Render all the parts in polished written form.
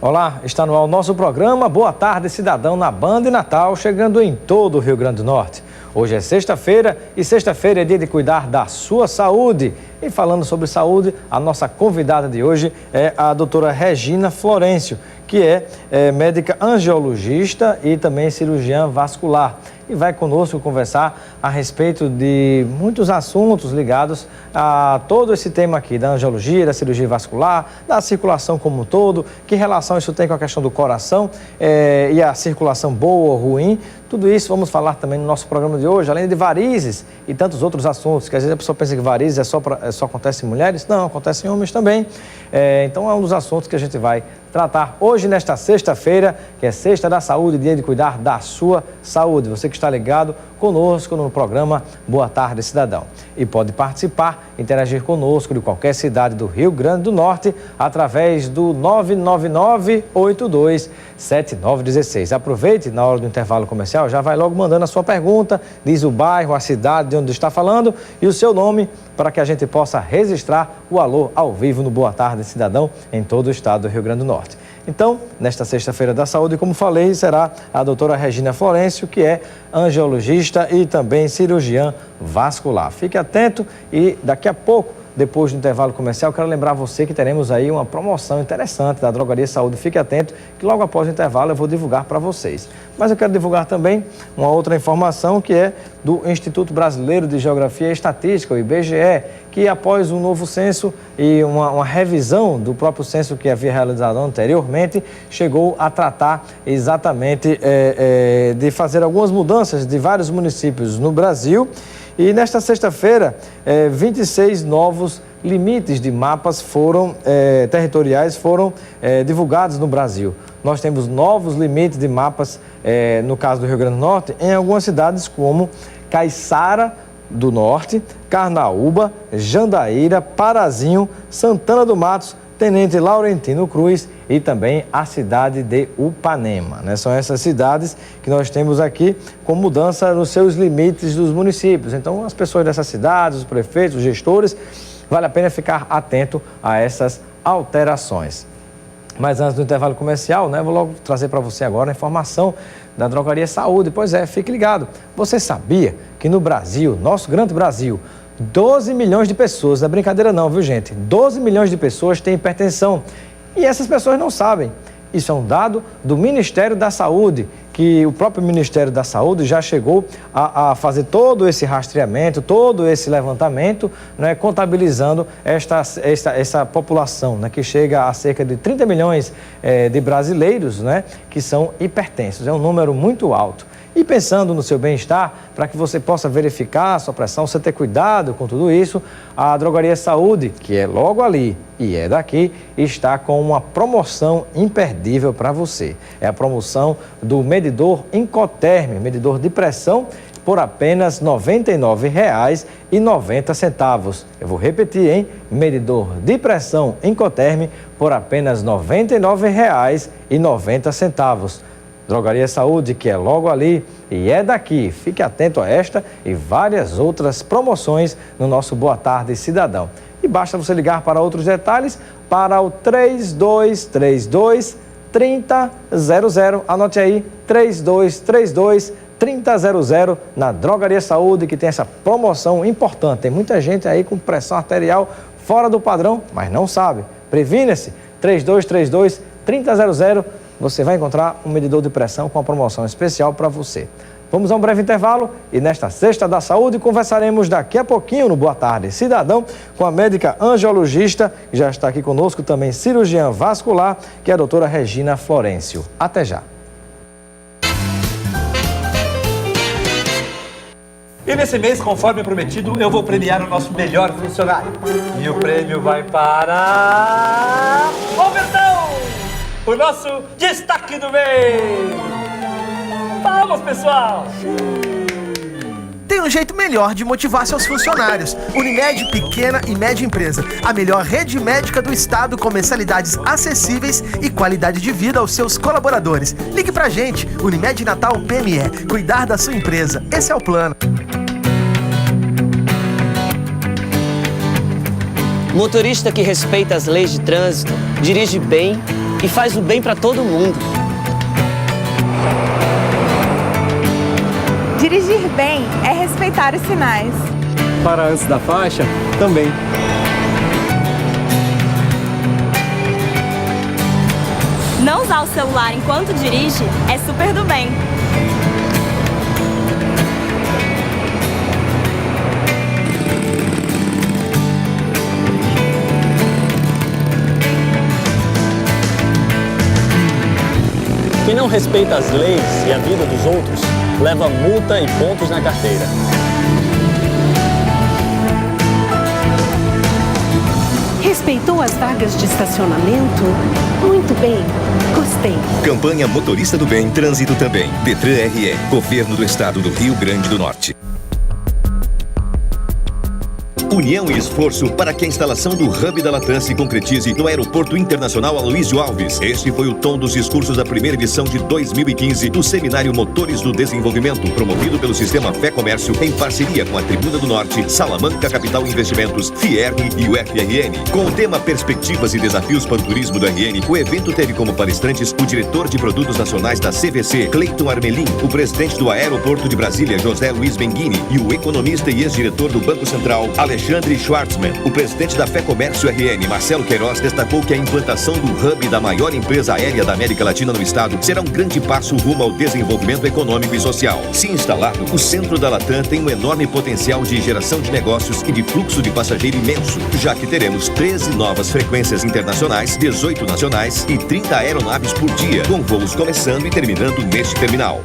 Olá, está no ar o nosso programa Boa Tarde Cidadão na Band Natal, chegando em todo o Rio Grande do Norte. Hoje é sexta-feira e sexta-feira é dia de cuidar da sua saúde. E falando sobre saúde, a nossa convidada de hoje é a doutora Regina Florencio, que é médica angiologista e também cirurgiã vascular. E vai conosco conversar a respeito de muitos assuntos ligados a todo esse tema aqui, da angiologia, da cirurgia vascular, da circulação como um todo, que relação isso tem com a questão do coração e a circulação boa ou ruim. Tudo isso vamos falar também no nosso programa de hoje, além de varizes e tantos outros assuntos, que às vezes a pessoa pensa que varizes só acontece em mulheres, não, acontece em homens também. Então é um dos assuntos que a gente vai tratar hoje nesta sexta-feira, que é Sexta da Saúde, dia de cuidar da sua saúde. Você que está ligado conosco no programa Boa Tarde Cidadão. E pode participar, interagir conosco de qualquer cidade do Rio Grande do Norte através do 999-827916. Aproveite na hora do intervalo comercial, já vai logo mandando a sua pergunta, diz o bairro, a cidade de onde está falando e o seu nome para que a gente possa registrar o alô ao vivo no Boa Tarde Cidadão em todo o estado do Rio Grande do Norte. Então, nesta sexta-feira da saúde, como falei, será a doutora Regina Florencio, que é angiologista e também cirurgiã vascular. Fique atento e daqui a pouco, depois do intervalo comercial, quero lembrar você que teremos aí uma promoção interessante da Drogaria Saúde. Fique atento que logo após o intervalo eu vou divulgar para vocês. Mas eu quero divulgar também uma outra informação que é do Instituto Brasileiro de Geografia e Estatística, o IBGE, que após um novo censo e uma revisão do próprio censo que havia realizado anteriormente, chegou a tratar exatamente de fazer algumas mudanças de vários municípios no Brasil. E nesta sexta-feira, 26 novos limites de mapas territoriais foram divulgados no Brasil. Nós temos novos limites de mapas, no caso do Rio Grande do Norte, em algumas cidades como Caiçara do Norte, Carnaúba, Jandaíra, Parazinho, Santana do Matos, Tenente Laurentino Cruz e também a cidade de Upanema, né? São essas cidades que nós temos aqui com mudança nos seus limites dos municípios. Então, as pessoas dessas cidades, os prefeitos, os gestores, vale a pena ficar atento a essas alterações. Mas antes do intervalo comercial, né, vou logo trazer para você agora a informação da Drogaria Saúde. Pois é, fique ligado. Você sabia que no Brasil, nosso grande Brasil, 12 milhões de pessoas, não é brincadeira não, viu gente? 12 milhões de pessoas têm hipertensão e essas pessoas não sabem. Isso é um dado do Ministério da Saúde, que o próprio Ministério da Saúde já chegou a fazer todo esse rastreamento, todo esse levantamento, né, contabilizando essa população, né, que chega a cerca de 30 milhões de brasileiros, né, que são hipertensos. É um número muito alto. E pensando no seu bem-estar, para que você possa verificar a sua pressão, você ter cuidado com tudo isso, a Drogaria Saúde, que é logo ali e é daqui, está com uma promoção imperdível para você. É a promoção do medidor Incoterm, medidor de pressão, por apenas R$ 99,90. Eu vou repetir, hein? Medidor de pressão Incoterm por apenas R$ 99,90. Drogaria Saúde, que é logo ali e é daqui. Fique atento a esta e várias outras promoções no nosso Boa Tarde Cidadão. E basta você ligar para outros detalhes para o 3232-3000. Anote aí, 3232-3000 na Drogaria Saúde, que tem essa promoção importante. Tem muita gente aí com pressão arterial fora do padrão, mas não sabe. Previna-se, 3232-3000. Você vai encontrar um medidor de pressão com uma promoção especial para você. Vamos a um breve intervalo e nesta Sexta da Saúde conversaremos daqui a pouquinho no Boa Tarde Cidadão com a médica angiologista, que já está aqui conosco, também cirurgiã vascular, que é a doutora Regina Florencio. Até já. E nesse mês, conforme prometido, eu vou premiar o nosso melhor funcionário. E o prêmio vai para... o Verdão! O nosso destaque do mês! Palmas, pessoal! Tem um jeito melhor de motivar seus funcionários. Unimed Pequena e Média Empresa, a melhor rede médica do estado com mensalidades acessíveis e qualidade de vida aos seus colaboradores. Ligue pra gente, Unimed Natal PME, cuidar da sua empresa. Esse é o plano. Motorista que respeita as leis de trânsito, dirige bem e faz o bem para todo mundo. Dirigir bem é respeitar os sinais. Parar antes da faixa, também. Não usar o celular enquanto dirige é super do bem. Quem não respeita as leis e a vida dos outros, leva multa e pontos na carteira. Respeitou as vagas de estacionamento? Muito bem, gostei. Campanha Motorista do Bem, Trânsito também. Detran RE, Governo do Estado do Rio Grande do Norte. União e esforço para que a instalação do Hub da Latam se concretize no Aeroporto Internacional Aloysio Alves. Este foi o tom dos discursos da primeira edição de 2015 do Seminário Motores do Desenvolvimento, promovido pelo Sistema Fé Comércio em parceria com a Tribuna do Norte, Salamanca Capital Investimentos, Fierne e o FRN. Com o tema Perspectivas e Desafios para o Turismo do RN, o evento teve como palestrantes o diretor de Produtos Nacionais da CVC, Cleiton Armelin, o presidente do Aeroporto de Brasília, José Luiz Benguini, e o economista e ex-diretor do Banco Central, Alexandre Schwartzman. O presidente da Fé Comércio RN, Marcelo Queiroz, destacou que a implantação do hub da maior empresa aérea da América Latina no estado será um grande passo rumo ao desenvolvimento econômico e social. Se instalado, o centro da Latam tem um enorme potencial de geração de negócios e de fluxo de passageiro imenso, já que teremos 13 novas frequências internacionais, 18 nacionais e 30 aeronaves por dia, com voos começando e terminando neste terminal.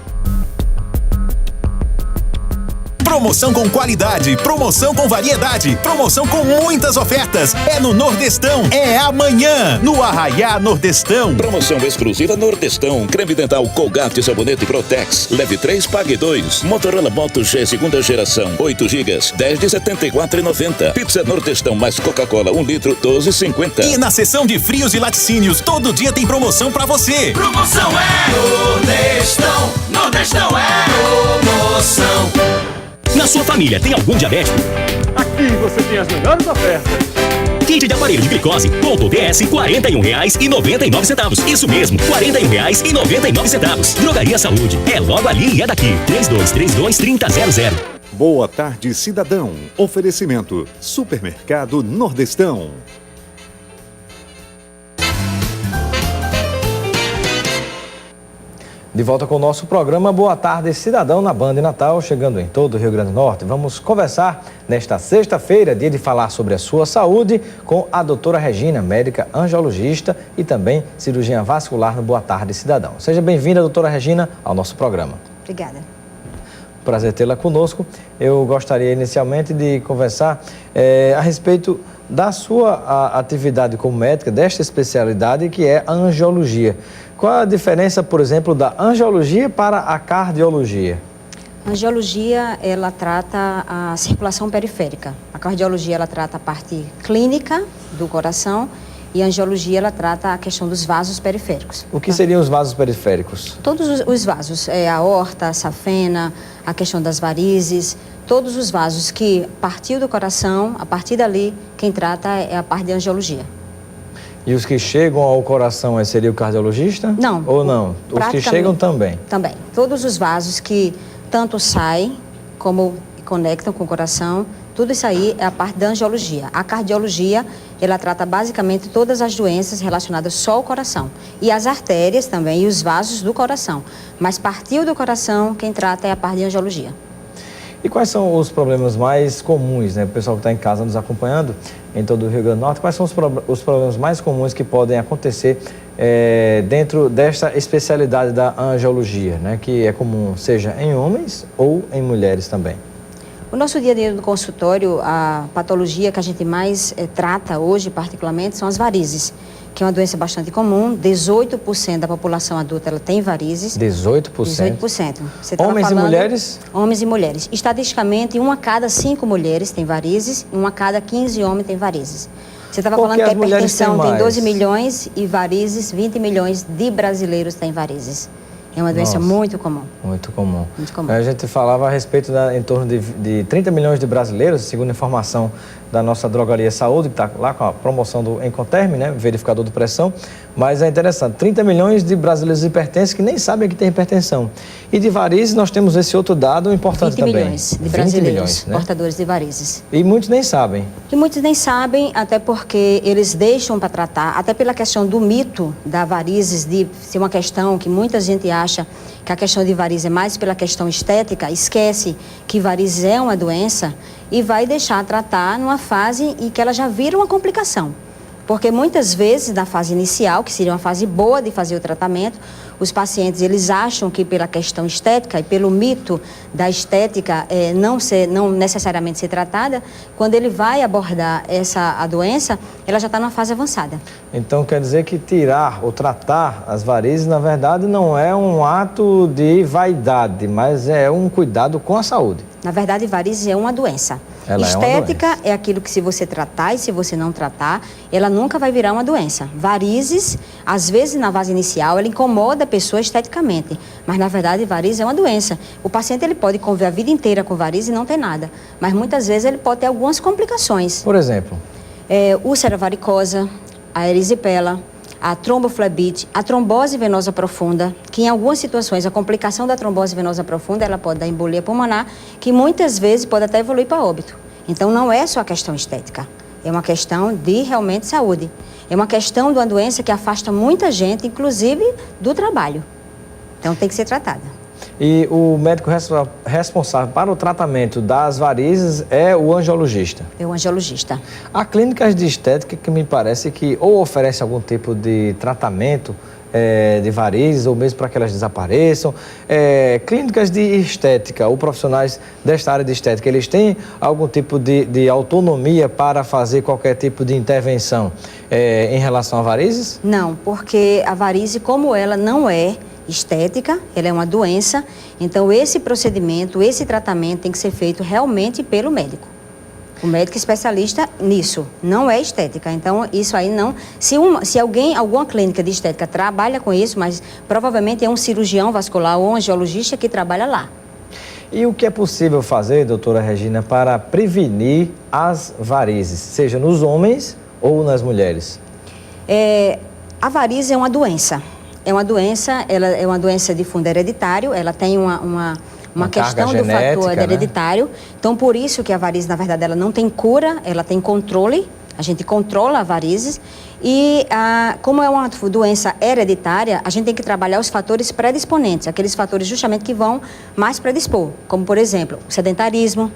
Promoção com qualidade, promoção com variedade, promoção com muitas ofertas. É no Nordestão, é amanhã, no Arraiá Nordestão. Promoção exclusiva Nordestão. Creme dental Colgate, sabonete Protex. Leve 3, pague 2. Motorola Moto G, segunda geração, 8 GB, 10 de R$ 74,90. Pizza Nordestão mais Coca-Cola, 1 litro, 12,50. E na seção de frios e laticínios, todo dia tem promoção pra você. Promoção é Nordestão, Nordestão é promoção. Na sua família tem algum diabético? Aqui você tem as melhores ofertas. Kit de aparelho de glicose Conto DS, R$ 41,99. Isso mesmo, R$ 41,99. Drogaria Saúde, é logo ali e é daqui. 3232-3000. Boa tarde, cidadão. Oferecimento: Supermercado Nordestão. De volta com o nosso programa Boa Tarde Cidadão na Band Natal, chegando em todo o Rio Grande do Norte. Vamos conversar nesta sexta-feira, dia de falar sobre a sua saúde, com a doutora Regina, médica angiologista e também cirurgiã vascular no Boa Tarde Cidadão. Seja bem-vinda, doutora Regina, ao nosso programa. Obrigada. Prazer tê-la conosco. Eu gostaria inicialmente de conversar a respeito da sua atividade como médica, desta especialidade que é a angiologia. Qual a diferença, por exemplo, da angiologia para a cardiologia? A angiologia, ela trata a circulação periférica. A cardiologia, ela trata a parte clínica do coração e a angiologia, ela trata a questão dos vasos periféricos. O que seriam os vasos periféricos? Todos os vasos, a aorta, a safena, a questão das varizes, todos os vasos que partiu do coração, a partir dali, quem trata é a parte de angiologia. E os que chegam ao coração seria o cardiologista? Não. Ou não? Os que chegam também? Também. Todos os vasos que tanto saem como conectam com o coração, tudo isso aí é a parte da angiologia. A cardiologia, ela trata basicamente todas as doenças relacionadas só ao coração. E as artérias também, e os vasos do coração. Mas partiu do coração, quem trata é a parte de angiologia. E quais são os problemas mais comuns, né? O pessoal que está em casa nos acompanhando em todo o Rio Grande do Norte, quais são os problemas mais comuns que podem acontecer dentro desta especialidade da angiologia, né? Que é comum, seja em homens ou em mulheres também? O nosso dia a dia no consultório, a patologia que a gente mais trata hoje, particularmente, são as varizes, que é uma doença bastante comum. 18% da população adulta ela tem varizes. 18%? 18%. Homens e mulheres? Homens e mulheres. Estatisticamente, 1 a cada 5 mulheres tem varizes, 1 a cada 15 homens tem varizes. Você estava falando que a hipertensão tem 12 milhões e varizes, 20 milhões de brasileiros têm varizes. É uma doença muito comum. Muito comum. Muito comum. A gente falava a respeito em torno de 30 milhões de brasileiros, segundo a informação da nossa Drogaria Saúde, que está lá com a promoção do Enconterme, né, verificador de pressão. Mas é interessante, 30 milhões de brasileiros hipertensos que nem sabem que tem hipertensão. E de varizes nós temos esse outro dado importante 20 também. 20 milhões de brasileiros portadores de varizes. E muitos nem sabem. E muitos nem sabem, até porque eles deixam para tratar, até pela questão do mito da varizes, de ser uma questão que muita gente acha que a questão de varizes é mais pela questão estética, esquece que varizes é uma doença e vai deixar tratar numa fase em que ela já vira uma complicação. Porque muitas vezes, na fase inicial, que seria uma fase boa de fazer o tratamento, os pacientes eles acham que pela questão estética e pelo mito da estética não necessariamente ser tratada, quando ele vai abordar a doença, ela já está numa fase avançada. Então quer dizer que tirar ou tratar as varizes, na verdade, não é um ato de vaidade, mas é um cuidado com a saúde. Na verdade, varizes é uma doença. Ela estética é aquilo que se você tratar e se você não tratar, ela nunca vai virar uma doença. Varizes, às vezes na fase inicial, ela incomoda a pessoa esteticamente, mas na verdade varizes é uma doença. O paciente ele pode conviver a vida inteira com varizes e não ter nada, mas muitas vezes ele pode ter algumas complicações. Por exemplo? Úlcera varicosa, a erisipela, a tromboflebite, a trombose venosa profunda, que em algumas situações a complicação da trombose venosa profunda ela pode dar embolia pulmonar, que muitas vezes pode até evoluir para óbito. Então não é só a questão estética, é uma questão de realmente saúde. É uma questão de uma doença que afasta muita gente, inclusive do trabalho. Então tem que ser tratada. E o médico responsável para o tratamento das varizes é o angiologista? É o angiologista. Há clínicas de estética que me parece que ou oferecem algum tipo de tratamento de varizes ou mesmo para que elas desapareçam. Clínicas de estética ou profissionais desta área de estética, eles têm algum tipo de autonomia para fazer qualquer tipo de intervenção em relação a varizes? Não, porque a varize, como ela não é estética, ela é uma doença, então esse procedimento, esse tratamento tem que ser feito realmente pelo médico. O médico especialista nisso, não é estética, então isso aí não... Se alguma clínica de estética trabalha com isso, mas provavelmente é um cirurgião vascular ou um angiologista que trabalha lá. E o que é possível fazer, doutora Regina, para prevenir as varizes, seja nos homens ou nas mulheres? A varize é uma doença. Ela é uma doença de fundo hereditário, ela tem uma questão do fator hereditário. Né? Então, por isso que a varize, na verdade, ela não tem cura, ela tem controle. A gente controla a varizes. E como é uma doença hereditária, a gente tem que trabalhar os fatores predisponentes, aqueles fatores justamente que vão mais predispor, como, por exemplo, o sedentarismo,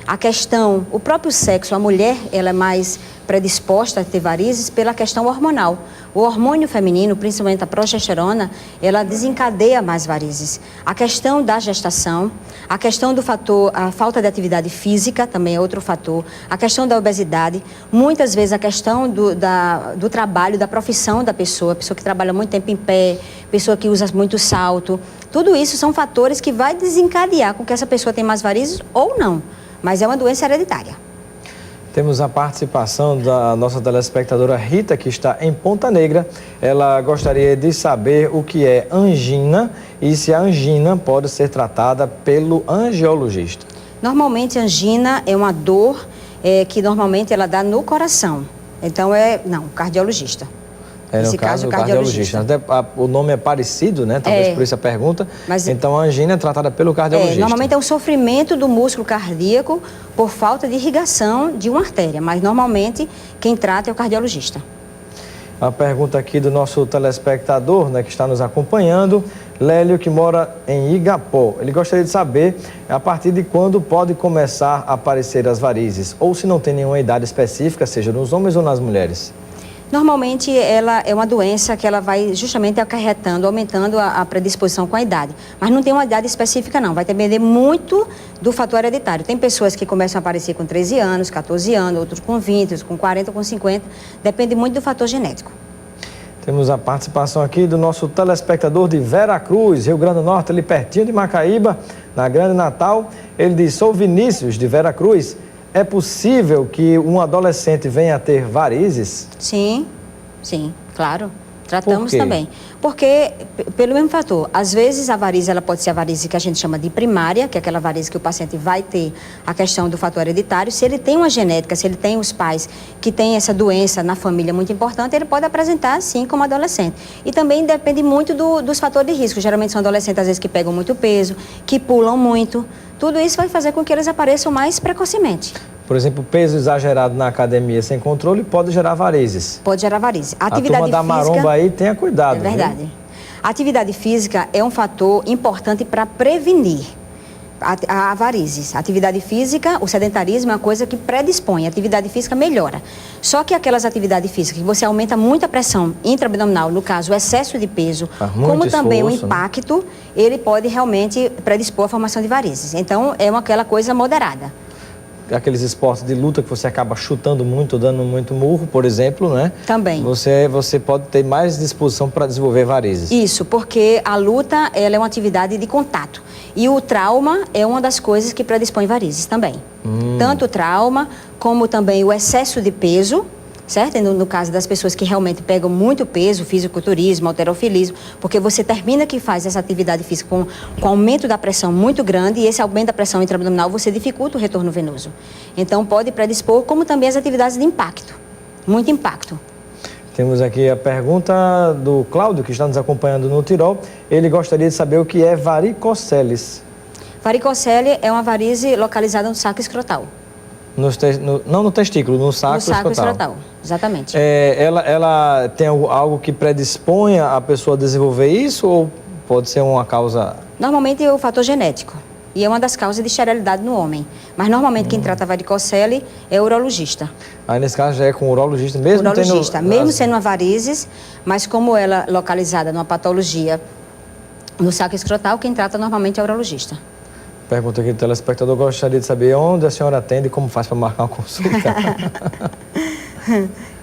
a questão, o próprio sexo, a mulher, ela é mais predisposta a ter varizes pela questão hormonal. O hormônio feminino, principalmente a progesterona, ela desencadeia mais varizes. A questão da gestação, a questão do fator, a falta de atividade física também é outro fator, a questão da obesidade, muitas vezes a questão do trabalho, da profissão da pessoa que trabalha muito tempo em pé, pessoa que usa muito salto, tudo isso são fatores que vai desencadear com que essa pessoa tenha mais varizes ou não, mas é uma doença hereditária. Temos a participação da nossa telespectadora Rita, que está em Ponta Negra. Ela gostaria de saber o que é angina e se a angina pode ser tratada pelo angiologista. Normalmente, a angina é uma dor que normalmente ela dá no coração. Então, cardiologista. Nesse caso, o cardiologista. Até o nome é parecido, né? Talvez por isso a pergunta. Mas, então, a angina é tratada pelo cardiologista. Normalmente é um sofrimento do músculo cardíaco por falta de irrigação de uma artéria. Mas, normalmente, quem trata é o cardiologista. A pergunta aqui do nosso telespectador, né, que está nos acompanhando, Lélio, que mora em Igapó. Ele gostaria de saber a partir de quando pode começar a aparecer as varizes, ou se não tem nenhuma idade específica, seja nos homens ou nas mulheres. Normalmente, ela é uma doença que ela vai justamente acarretando, aumentando a predisposição com a idade. Mas não tem uma idade específica, não. Vai depender muito do fator hereditário. Tem pessoas que começam a aparecer com 13 anos, 14 anos, outros com 20, outros com 40, com 50. Depende muito do fator genético. Temos a participação aqui do nosso telespectador de Veracruz, Rio Grande do Norte, ali pertinho de Macaíba, na Grande Natal. Ele diz: sou Vinícius, de Veracruz. É possível que um adolescente venha a ter varizes? Sim, claro. Tratamos também. Porque, pelo mesmo fator, às vezes a varize, ela pode ser a varize que a gente chama de primária, que é aquela varize que o paciente vai ter a questão do fator hereditário. Se ele tem uma genética, se ele tem os pais que têm essa doença na família muito importante, ele pode apresentar, assim, como adolescente. E também depende muito dos fatores de risco. Geralmente são adolescentes, às vezes, que pegam muito peso, que pulam muito. Tudo isso vai fazer com que eles apareçam mais precocemente. Por exemplo, peso exagerado na academia sem controle pode gerar varizes. Pode gerar varizes. A turma da maromba aí, tenha cuidado. É verdade. Viu? A atividade física é um fator importante para prevenir a varizes. A atividade física, o sedentarismo é uma coisa que predispõe. A atividade física melhora. Só que aquelas atividades físicas que você aumenta muito a pressão intraabdominal, no caso o excesso de peso, como também o impacto, ele pode realmente predispor à formação de varizes. Então, é aquela coisa moderada. Aqueles esportes de luta que você acaba chutando muito, dando muito murro, por exemplo, né? Também. Você pode ter mais disposição para desenvolver varizes. Isso, porque a luta, ela é uma atividade de contato. E o trauma é uma das coisas que predispõe varizes também. Tanto o trauma, como também o excesso de peso, certo? No caso das pessoas que realmente pegam muito peso, fisiculturismo, halterofilismo, porque você termina que faz essa atividade física com aumento da pressão muito grande, e esse aumento da pressão intraabdominal, você dificulta o retorno venoso. Então, pode predispor, como também as atividades de impacto, muito impacto. Temos aqui a pergunta do Cláudio, que está nos acompanhando no Tirol. Ele gostaria de saber o que é varicoceles. Varicocele é uma varize localizada no saco escrotal. Não no testículo, no saco escrotal. Exatamente. Ela tem algo que predisponha a pessoa a desenvolver isso, ou pode ser uma causa... Normalmente é o fator genético, e é uma das causas de esterilidade no homem. Mas normalmente quem trata varicocele é o urologista. Aí nesse caso já é com o urologista mesmo? Mesmo sendo uma varizes, mas como ela é localizada numa patologia no saco escrotal, quem trata normalmente é o urologista. Pergunta aqui do telespectador, gostaria de saber onde a senhora atende e como faz para marcar uma consulta.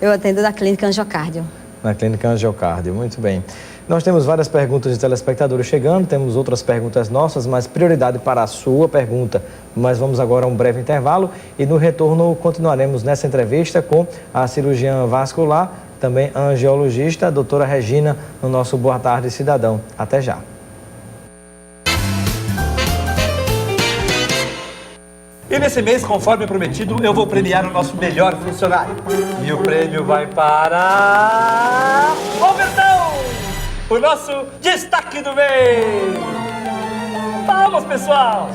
Eu atendo na Clínica Angiocárdio. Na Clínica Angiocárdio, muito bem. Nós temos várias perguntas de telespectadores chegando, temos outras perguntas nossas, mas prioridade para a sua pergunta. Mas vamos agora a um breve intervalo e no retorno continuaremos nessa entrevista com a cirurgiã vascular, também a angiologista, a doutora Regina, no nosso Boa Tarde Cidadão. Até já. E nesse mês, conforme prometido, eu vou premiar o nosso melhor funcionário. E o prêmio vai para... Robertão! O nosso destaque do mês! Palmas, pessoal!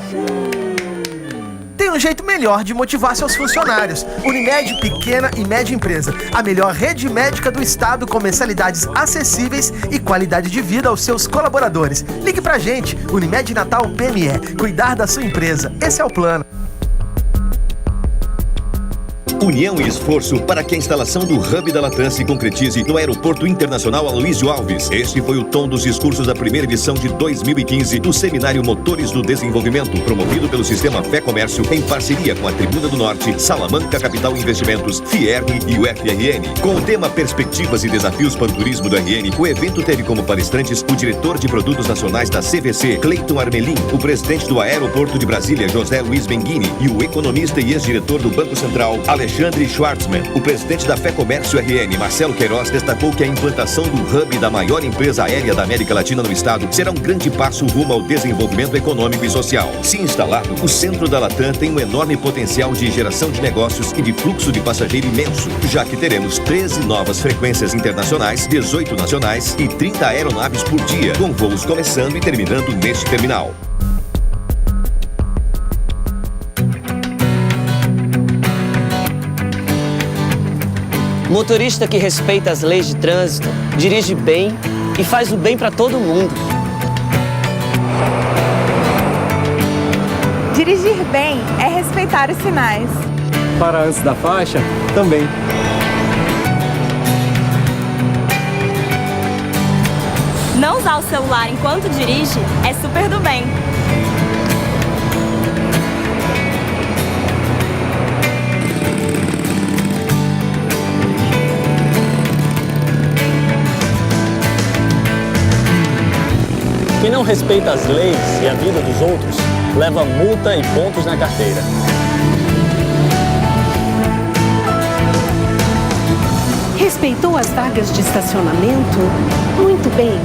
Tem um jeito melhor de motivar seus funcionários. Unimed Pequena e Média Empresa. A melhor rede médica do estado com mensalidades acessíveis e qualidade de vida aos seus colaboradores. Ligue pra gente, Unimed Natal PME. Cuidar da sua empresa. Esse é o plano. União e esforço para que a instalação do Hub da Latam se concretize no Aeroporto Internacional Aloysio Alves. Este foi o tom dos discursos da primeira edição de 2015 do Seminário Motores do Desenvolvimento, promovido pelo Sistema Fé Comércio em parceria com a Tribuna do Norte, Salamanca Capital Investimentos, Fierg e o FRN. Com o tema Perspectivas e Desafios para o Turismo do RN, o evento teve como palestrantes o diretor de produtos nacionais da CVC, Cleiton Armelin, o presidente do Aeroporto de Brasília, José Luiz Benguini, e o economista e ex-diretor do Banco Central, Alexandre Schwartzman. O presidente da Fé Comércio RN, Marcelo Queiroz, destacou que a implantação do hub da maior empresa aérea da América Latina no estado será um grande passo rumo ao desenvolvimento econômico e social. Se instalado, o centro da Latam tem um enorme potencial de geração de negócios e de fluxo de passageiro imenso, já que teremos 13 novas frequências internacionais, 18 nacionais e 30 aeronaves por dia, com voos começando e terminando neste terminal. Motorista que respeita as leis de trânsito, dirige bem e faz o bem para todo mundo. Dirigir bem é respeitar os sinais. Para antes da faixa, também. Não usar o celular enquanto dirige é super do bem. Quem não respeita as leis e a vida dos outros, leva multa e pontos na carteira. Respeitou as vagas de estacionamento? Muito bem,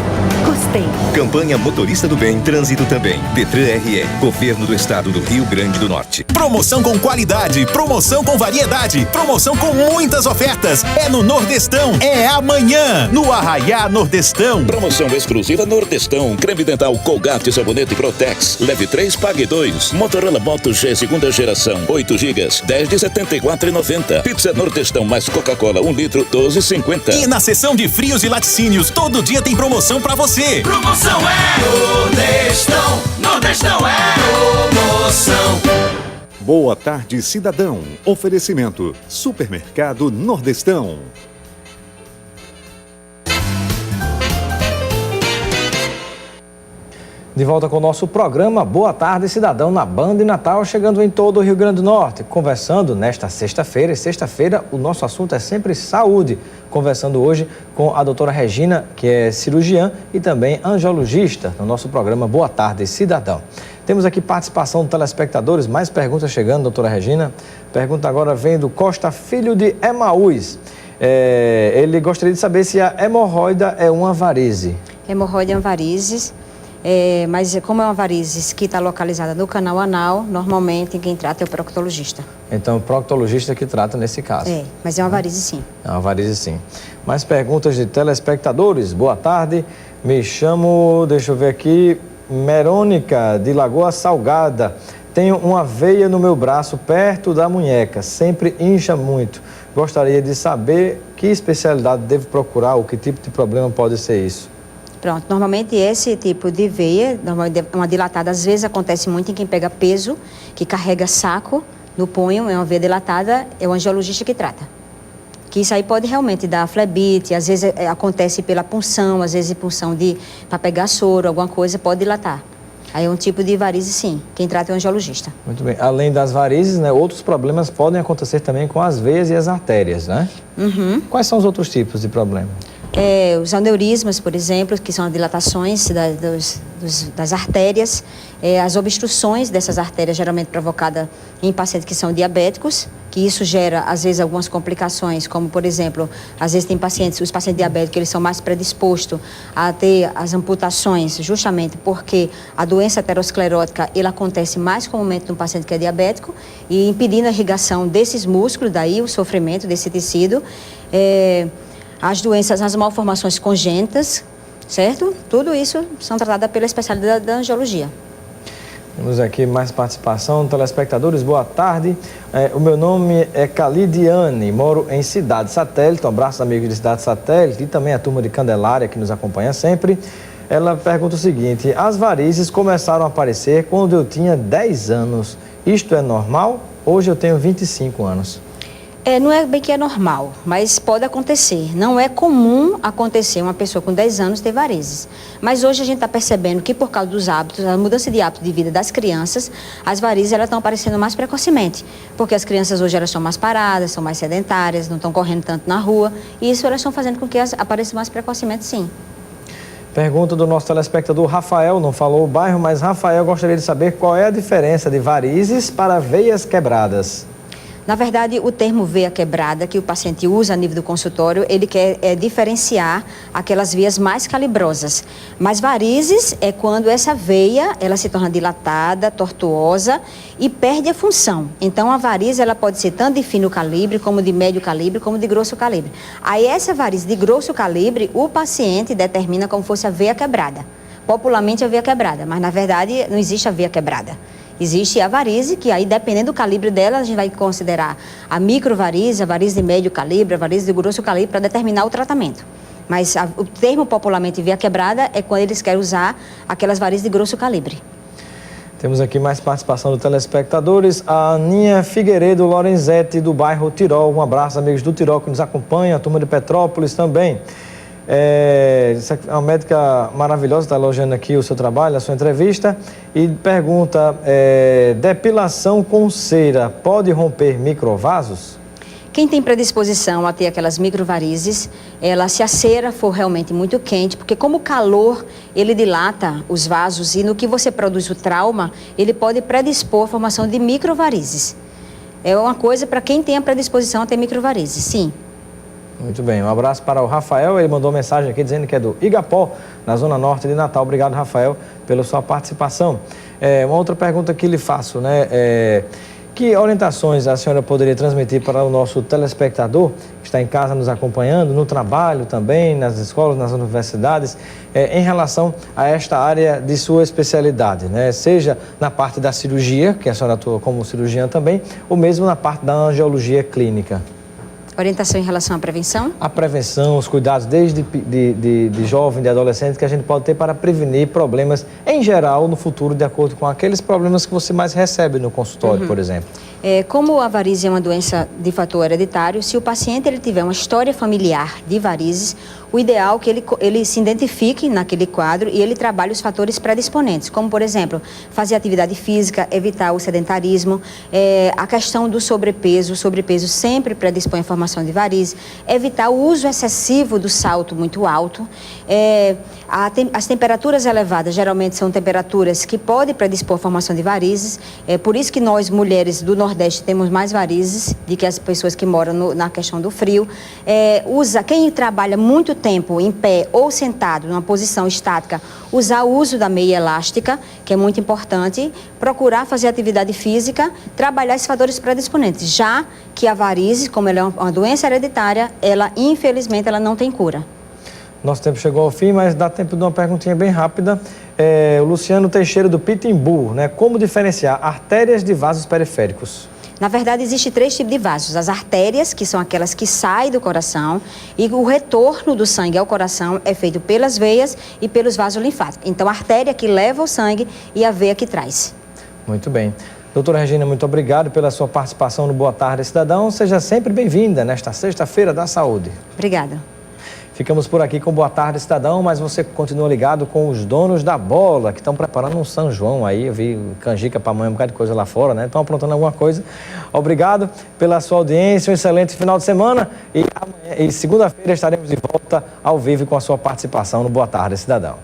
gostei. Campanha Motorista do Bem, Trânsito também. Detran RE, Governo do Estado do Rio Grande do Norte. Promoção com qualidade, promoção com variedade, promoção com muitas ofertas. É no Nordestão, é amanhã, no Arraiá Nordestão. Promoção exclusiva Nordestão. Creme dental Colgate, sabonete Protex. Leve 3, pague 2. Motorola Moto G, segunda geração. 8 GB, 10 de R$ 74,90. Pizza Nordestão mais Coca-Cola, 1 litro, 12,50. E na seção de frios e laticínios, todo dia tem promoção pra você. Promoção é Nordestão. Nordestão é promoção. Boa tarde, cidadão. Oferecimento: Supermercado Nordestão. De volta com o nosso programa Boa Tarde Cidadão na Band e Natal, chegando em todo o Rio Grande do Norte. Conversando nesta sexta-feira, e sexta-feira o nosso assunto é sempre saúde. Conversando hoje com a doutora Regina, que é cirurgiã e também angiologista, no nosso programa Boa Tarde Cidadão. Temos aqui participação de telespectadores, mais perguntas chegando, doutora Regina. Pergunta agora vem do Costa Filho de Emaús. Ele gostaria de saber se a hemorroida é uma varize. Hemorroida é uma varizes. Mas como é uma varizes que está localizada no canal anal, normalmente quem trata é o proctologista. Então, o proctologista que trata nesse caso. Mas é uma varize sim. É uma varize sim. Mais perguntas de telespectadores. Boa tarde. Me chamo, deixa eu ver aqui, Merônica, de Lagoa Salgada. Tenho uma veia no meu braço, perto da munheca. Sempre incha muito. Gostaria de saber que especialidade devo procurar, ou que tipo de problema pode ser isso. Pronto, normalmente esse tipo de veia, uma dilatada, às vezes acontece muito em quem pega peso, que carrega saco no punho, é uma veia dilatada, é o angiologista que trata. Que isso aí pode realmente dar flebite, às vezes acontece pela punção, às vezes punção para pegar soro, alguma coisa, pode dilatar. Aí é um tipo de varize sim, quem trata é o angiologista. Muito bem, além das varizes, né, outros problemas podem acontecer também com as veias e as artérias, né? Uhum. Quais são os outros tipos de problema? Os aneurismas, por exemplo, que são as dilatações das artérias, as obstruções dessas artérias, geralmente provocadas em pacientes que são diabéticos, que isso gera, às vezes, algumas complicações, como, por exemplo, às vezes tem os pacientes diabéticos, eles são mais predispostos a ter as amputações, justamente porque a doença aterosclerótica, ela acontece mais comumente no paciente que é diabético, e impedindo a irrigação desses músculos, daí o sofrimento desse tecido, as doenças, as malformações congênitas, certo? Tudo isso são tratadas pela especialidade da angiologia. Temos aqui mais participação, telespectadores, boa tarde. O meu nome é Calidiane, moro em Cidade Satélite, um abraço amigos de Cidade Satélite e também a turma de Candelária que nos acompanha sempre. Ela pergunta o seguinte: as varizes começaram a aparecer quando eu tinha 10 anos, isto é normal? Hoje eu tenho 25 anos. Não é bem que é normal, mas pode acontecer. Não é comum acontecer uma pessoa com 10 anos ter varizes. Mas hoje a gente está percebendo que por causa dos hábitos, a mudança de hábito de vida das crianças, as varizes estão aparecendo mais precocemente. Porque as crianças hoje elas são mais paradas, são mais sedentárias, não estão correndo tanto na rua. E isso elas estão fazendo com que elas apareçam mais precocemente, sim. Pergunta do nosso telespectador Rafael, não falou o bairro, mas Rafael gostaria de saber qual é a diferença de varizes para veias quebradas. Na verdade, o termo veia quebrada que o paciente usa a nível do consultório, ele quer diferenciar aquelas veias mais calibrosas. Mas varizes é quando essa veia, ela se torna dilatada, tortuosa e perde a função. Então, a varize, ela pode ser tanto de fino calibre, como de médio calibre, como de grosso calibre. Aí, essa varize de grosso calibre, o paciente determina como fosse a veia quebrada. Popularmente, a veia quebrada, mas, na verdade, não existe a veia quebrada. Existe a varize, que aí, dependendo do calibre dela, a gente vai considerar a microvarize, a varize de médio calibre, a varize de grosso calibre, para determinar o tratamento. Mas o termo popularmente veia quebrada é quando eles querem usar aquelas varizes de grosso calibre. Temos aqui mais participação dos telespectadores. A Aninha Figueiredo Lorenzetti, do bairro Tirol. Um abraço, amigos do Tirol que nos acompanham, a turma de Petrópolis também. É uma médica maravilhosa, está elogiando aqui o seu trabalho, a sua entrevista, e pergunta, depilação com cera pode romper microvasos? Quem tem predisposição a ter aquelas microvarizes, se a cera for realmente muito quente, porque como o calor, ele dilata os vasos e no que você produz o trauma, ele pode predispor a formação de microvarizes. É uma coisa para quem tem a predisposição a ter microvarizes, sim. Muito bem, um abraço para o Rafael, ele mandou mensagem aqui dizendo que é do Igapó, na zona norte de Natal. Obrigado, Rafael, pela sua participação. Uma outra pergunta que lhe faço, né? Que orientações a senhora poderia transmitir para o nosso telespectador que está em casa nos acompanhando, no trabalho também, nas escolas, nas universidades, em relação a esta área de sua especialidade, né? Seja na parte da cirurgia, que a senhora atua como cirurgiã também, ou mesmo na parte da angiologia clínica. Orientação em relação à prevenção? A prevenção, os cuidados desde de jovem, de adolescente, que a gente pode ter para prevenir problemas em geral no futuro, de acordo com aqueles problemas que você mais recebe no consultório, por exemplo. Como a varizes é uma doença de fator hereditário, se o paciente tiver uma história familiar de varizes, o ideal é que ele se identifique naquele quadro e ele trabalhe os fatores predisponentes, como, por exemplo, fazer atividade física, evitar o sedentarismo, a questão do sobrepeso. O sobrepeso sempre predispõe à formação de varizes, evitar o uso excessivo do salto muito alto. As temperaturas elevadas geralmente são temperaturas que podem predispor à formação de varizes, por isso que nós, mulheres do Nordeste, temos mais varizes do que as pessoas que moram na questão do frio. Quem trabalha muito tempo em pé ou sentado numa posição estática, usar o uso da meia elástica, que é muito importante, procurar fazer atividade física, trabalhar esses fatores predisponentes, já que a varizes, como ela é uma doença hereditária, ela infelizmente ela não tem cura. Nosso tempo chegou ao fim, mas dá tempo de uma perguntinha bem rápida. O Luciano Teixeira do Pitimbu, né? Como diferenciar artérias de vasos periféricos? Na verdade, existem 3 tipos de vasos. As artérias, que são aquelas que saem do coração, e o retorno do sangue ao coração é feito pelas veias e pelos vasos linfáticos. Então, a artéria que leva o sangue e a veia que traz. Muito bem. Doutora Regina, muito obrigado pela sua participação no Boa Tarde, Cidadão. Seja sempre bem-vinda nesta sexta-feira da saúde. Obrigada. Ficamos por aqui com Boa Tarde, Cidadão, mas você continua ligado com os donos da bola, que estão preparando um São João aí. Eu vi canjica para amanhã, um bocado de coisa lá fora, né? Estão aprontando alguma coisa. Obrigado pela sua audiência, um excelente final de semana. E segunda-feira estaremos de volta ao vivo com a sua participação no Boa Tarde, Cidadão.